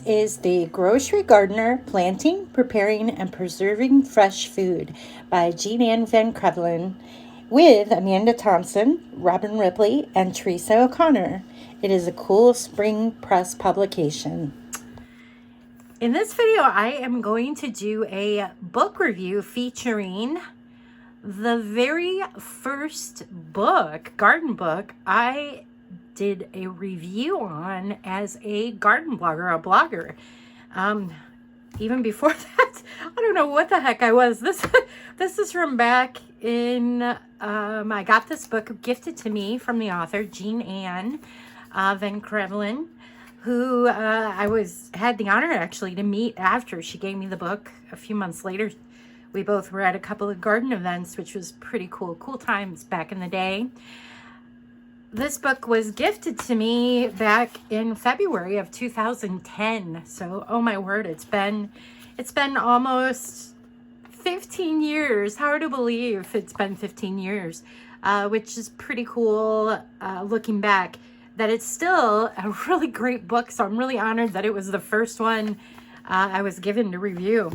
is The Grocery Gardener, Planting, Preparing, and Preserving Fresh Food by Jean Ann Van Crevelen with Amanda Thompson, Robin Ripley, and Teresa O'Connor. It is a Cool Spring Press publication. In this video, I am going to do a book review featuring the very first book, garden book, I did a review on as a garden blogger, a blogger. Even before that, I don't know what the heck I was. This is from back in, I got this book gifted to me from the author, Jean Ann Van Crevelen, who I had the honor actually to meet after she gave me the book. A few months later, we both were at a couple of garden events, which was pretty cool times back in the day. This book was gifted to me back in February of 2010. So, oh my word, it's been almost 15 years. Hard to believe it's been 15 years, which is pretty cool looking back, that it's still a really great book. So I'm really honored that it was the first one I was given to review.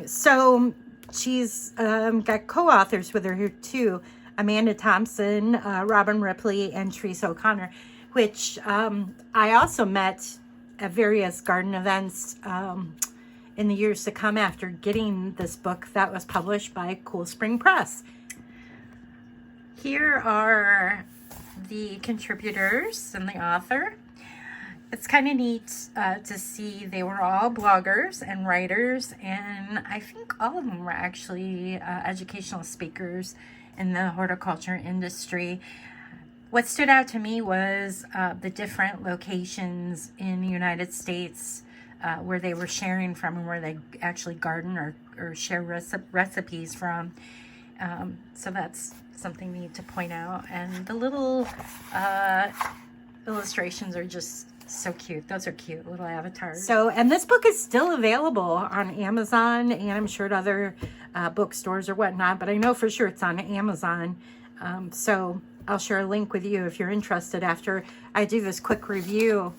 So she's got co-authors with her here too. Amanda Thompson, Robin Ripley, and Teresa O'Connor, which I also met at various garden events in the years to come after getting this book that was published by Cool Spring Press. Here are the contributors and the author. It's kind of neat to see they were all bloggers and writers, and I think all of them were actually educational speakers in the horticulture industry. What stood out to me was the different locations in the United States where they were sharing from and where they actually garden or share recipes from. So that's something neat to point out. And the little illustrations are just so cute. Those are cute little avatars. So, and this book is still available on Amazon, and I'm sure at other bookstores or whatnot, but I know for sure it's on Amazon. So I'll share a link with you if you're interested after I do this quick review.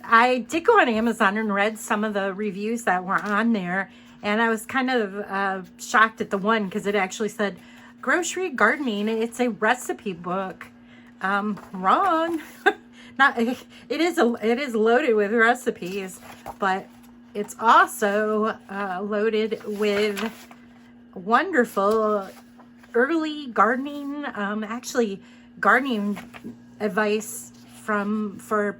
I did go on Amazon and read some of the reviews that were on there, and I was kind of shocked at the one because it actually said grocery gardening. It's a recipe book. Wrong. It is loaded with recipes, but it's also loaded with wonderful early gardening, actually gardening advice for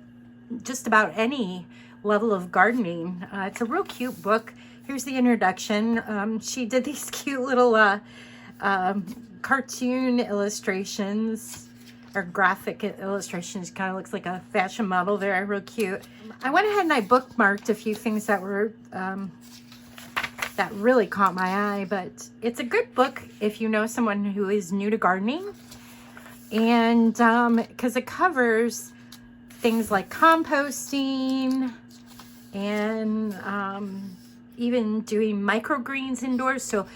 just about any level of gardening. It's a real cute book. Here's the introduction. She did these cute little cartoon illustrations, or graphic illustrations. Kind of looks like a fashion model there. Real cute. I went ahead and I bookmarked a few things that were that really caught my eye, but it's a good book if you know someone who is new to gardening, and because it covers things like composting and even doing microgreens indoors. So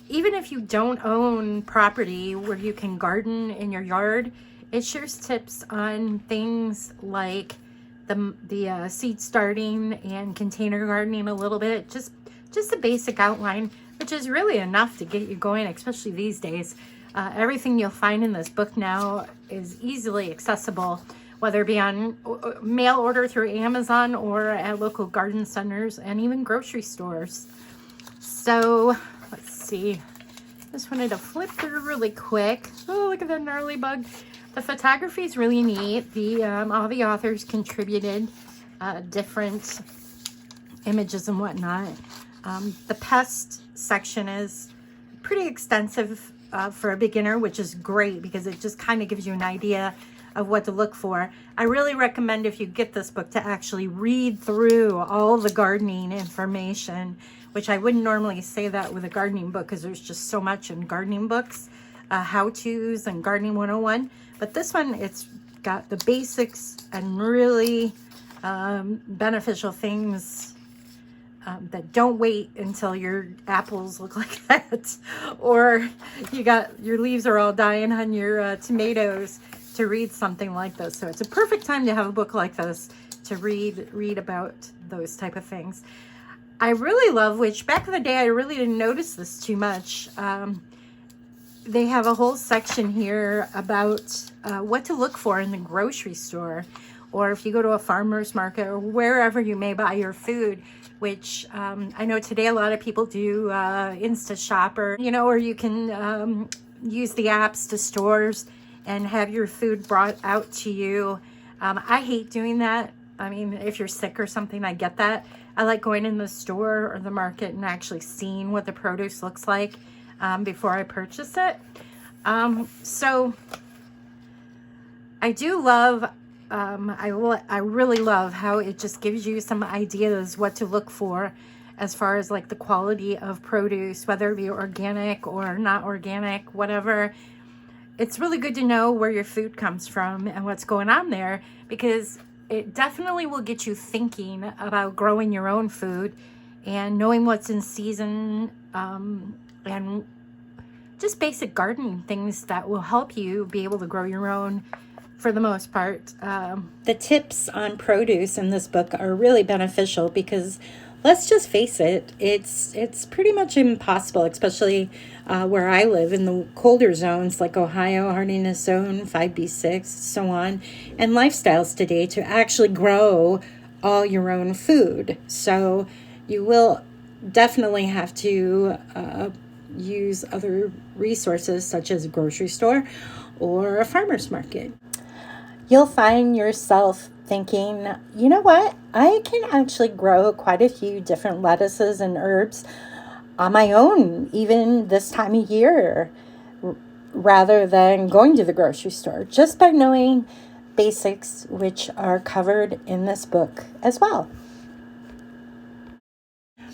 even if you don't own property where you can garden in your yard, it shares tips on things like the seed starting and container gardening a little bit. Just a basic outline, which is really enough to get you going, especially these days. Everything you'll find in this book now is easily accessible, whether it be on mail order through Amazon or at local garden centers and even grocery stores. So let's see. Just wanted to flip through really quick. Oh, look at that gnarly bug. The photography is really neat. All the authors contributed different images and whatnot. The pest section is pretty extensive for a beginner, which is great because it just kind of gives you an idea of what to look for. I really recommend, if you get this book, to actually read through all the gardening information, which I wouldn't normally say that with a gardening book because there's just so much in gardening books, how-tos and gardening 101. But this one, it's got the basics and really beneficial things that don't wait until your apples look like that, or your leaves are all dying on your tomatoes to read something like this. So it's a perfect time to have a book like this to read about those type of things. I really love, which back in the day I really didn't notice this too much. They have a whole section here about what to look for in the grocery store, or if you go to a farmer's market, or wherever you may buy your food, which I know today a lot of people do Insta Shopper, you know, or you can use the apps to stores and have your food brought out to you. I hate doing that. I mean, if you're sick or something, I get that. I like going in the store or the market and actually seeing what the produce looks like before I purchase it. So I do love, I really love how it just gives you some ideas what to look for as far as like the quality of produce, whether it be organic or not organic, whatever. It's really good to know where your food comes from and what's going on there, because it definitely will get you thinking about growing your own food and knowing what's in season, and just basic gardening things that will help you be able to grow your own for the most part. The tips on produce in this book are really beneficial because, let's just face it, it's pretty much impossible, especially where I live in the colder zones like Ohio, hardiness zone, 5B6, so on, and lifestyles today, to actually grow all your own food. So you will definitely have to use other resources such as a grocery store or a farmer's market. You'll find yourself thinking, you know what, I can actually grow quite a few different lettuces and herbs on my own, even this time of year, rather than going to the grocery store, just by knowing basics, which are covered in this book as well.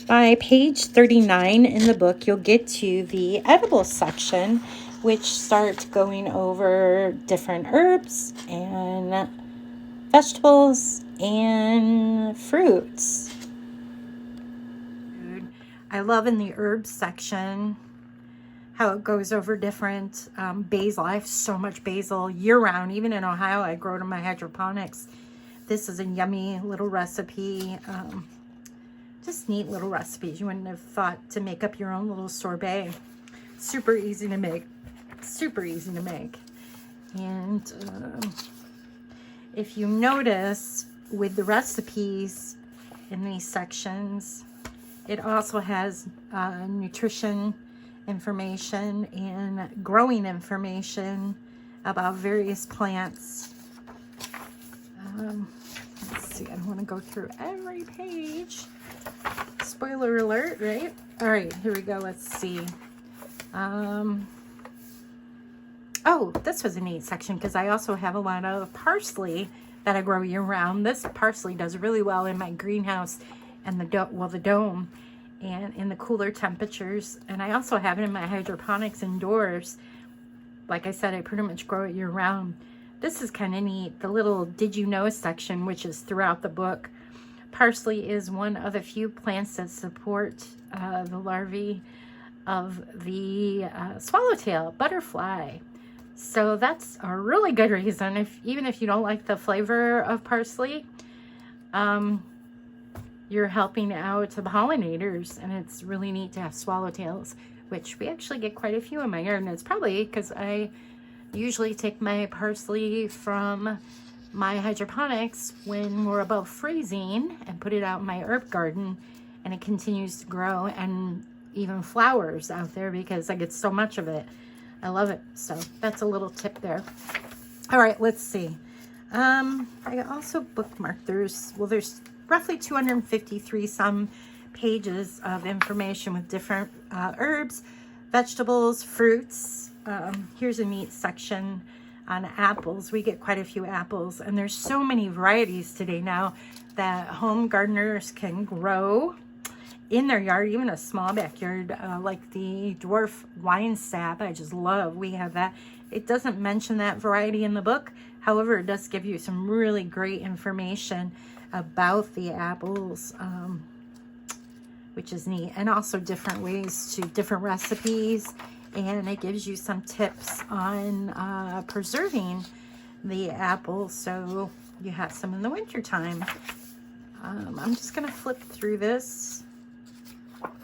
By page 39 in the book, you'll get to the edible section, which starts going over different herbs and vegetables and fruits. I love in the herbs section how it goes over different basil. I have so much basil year round. Even in Ohio, I grow it in my hydroponics. This is a yummy little recipe. Just neat little recipes. You wouldn't have thought to make up your own little sorbet. Super easy to make. Super easy to make. And if you notice with the recipes in these sections, it also has nutrition information and growing information about various plants. Let's see, I don't want to go through every page. Spoiler alert, right? All right, here we go. Let's see. Oh, this was a neat section because I also have a lot of parsley that I grow year round. This parsley does really well in my greenhouse and the dome and in the cooler temperatures. And I also have it in my hydroponics indoors. Like I said, I pretty much grow it year round. This is kind of neat. The little did you know section, which is throughout the book. Parsley is one of the few plants that support the larvae of the swallowtail butterfly. So that's a really good reason. Even if you don't like the flavor of parsley, you're helping out the pollinators, and it's really neat to have swallowtails, which we actually get quite a few in my garden. It's probably because I usually take my parsley from my hydroponics when we're above freezing and put it out in my herb garden, and it continues to grow and even flowers out there because I get so much of it. I love it. So that's a little tip there. All right, let's see. I also bookmarked, there's roughly 253 some pages of information with different herbs, vegetables, fruits. Here's a neat section on apples. We get quite a few apples, and there's so many varieties today now that home gardeners can grow in their yard, even a small backyard, like the dwarf wine sap. I just love. We have that. It doesn't mention that variety in the book. However, it does give you some really great information about the apples, which is neat, and also different ways to different recipes. And it gives you some tips on preserving the apple. So you have some in the winter time. I'm just gonna flip through this.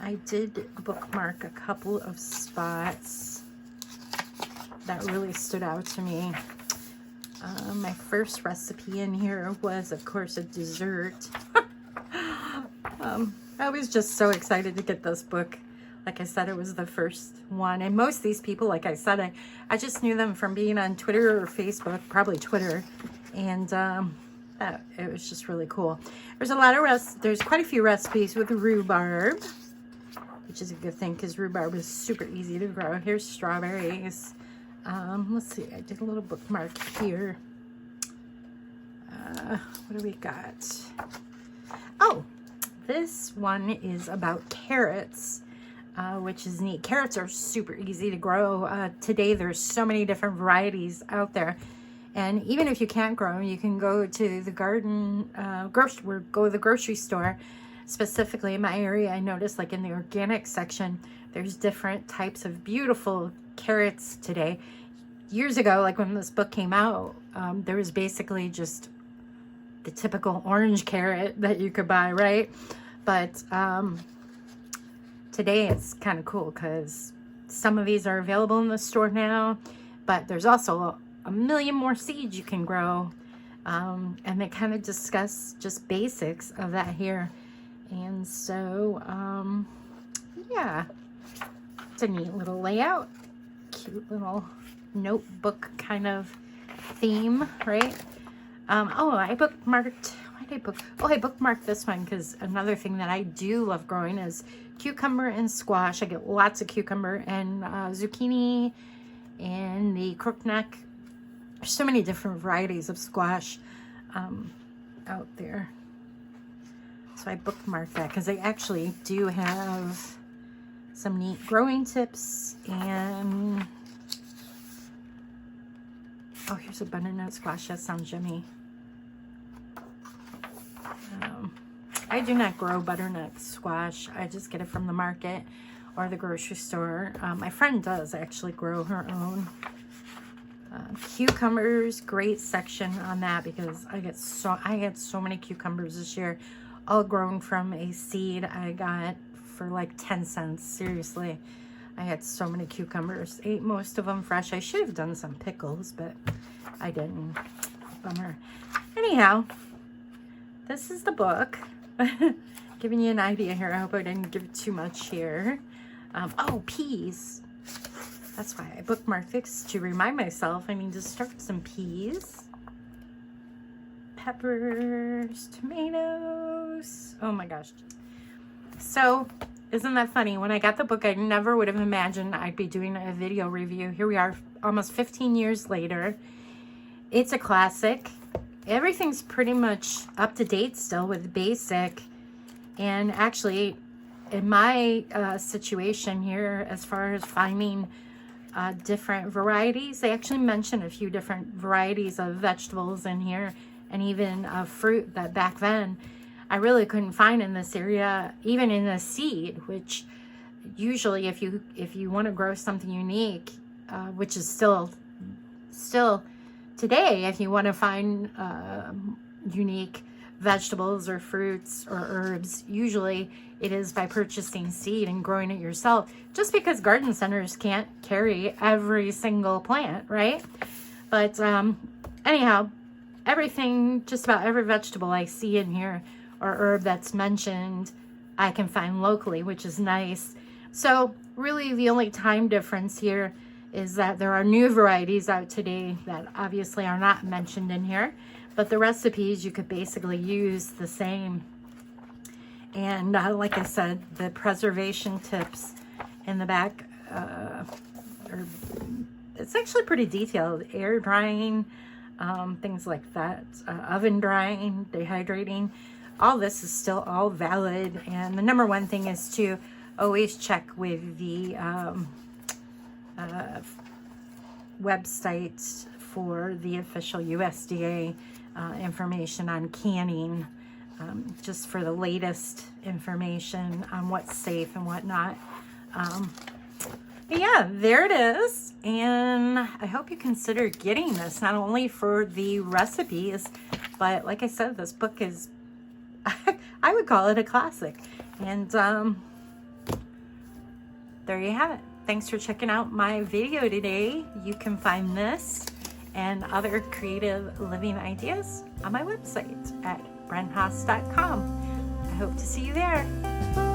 I did bookmark a couple of spots that really stood out to me. My first recipe in here was, of course, a dessert. I was just so excited to get this book. Like I said, it was the first one. And most of these people, like I said, I just knew them from being on Twitter or Facebook, probably Twitter. And it was just really cool. There's a lot of there's quite a few recipes with rhubarb, which is a good thing because rhubarb is super easy to grow. Here's strawberries. Let's see, I did a little bookmark here. What do we got? Oh, this one is about carrots, which is neat. Carrots are super easy to grow. Today, there's so many different varieties out there. And even if you can't grow them, you can go to the garden, go to the grocery store. Specifically in my area, I noticed like in the organic section, there's different types of beautiful carrots today. Years ago, like when this book came out, there was basically just the typical orange carrot that you could buy, right? But today it's kind of cool because some of these are available in the store now, but there's also a million more seeds you can grow. And they kind of discuss just basics of that here. And so, yeah, it's a neat little layout, cute little notebook kind of theme, right? Oh, I bookmarked, I bookmarked this one because another thing that I do love growing is cucumber and squash. I get lots of cucumber and zucchini and the crookneck. There's so many different varieties of squash out there. So I bookmarked that because they actually do have some neat growing tips. And oh, here's a butternut squash. That sounds yummy. I do not grow butternut squash. I just get it from the market or the grocery store. My friend does actually grow her own. Cucumbers, great section on that because I get so many cucumbers this year, all grown from a seed I got for like 10 cents. Seriously, I had so many cucumbers. Ate most of them fresh. I should have done some pickles, but I didn't. Bummer. Anyhow, this is the book. Giving you an idea here. I hope I didn't give too much here. Oh, peas. That's why I bookmarked this, to remind myself I need to start some peas. Peppers, tomatoes. Oh my gosh. So, isn't that funny? When I got the book, I never would have imagined I'd be doing a video review. Here we are, almost 15 years later. It's a classic. Everything's pretty much up to date still with basic. And actually, in my situation here, as far as finding different varieties, they actually mention a few different varieties of vegetables in here, and even fruit that back then I really couldn't find in this area, even in a seed, which usually if you want to grow something unique, which is still today, if you want to find unique vegetables or fruits or herbs, usually it is by purchasing seed and growing it yourself, just because garden centers can't carry every single plant, right? But anyhow, everything, just about every vegetable I see in here or herb that's mentioned, I can find locally, which is nice. So really the only time difference here is that there are new varieties out today that obviously are not mentioned in here, but the recipes you could basically use the same. And like I said, the preservation tips in the back, it's actually pretty detailed. Air drying, things like that, oven drying, dehydrating, all this is still all valid. And the number one thing is to always check with the website for the official USDA information on canning, just for the latest information on what's safe and whatnot. But yeah, there it is. And I hope you consider getting this, not only for the recipes, But like I said, this book is, I would call it a classic. And there you have it. Thanks for checking out my video today. You can find this and other creative living ideas on my website at brenhaas.com. I hope to see you there.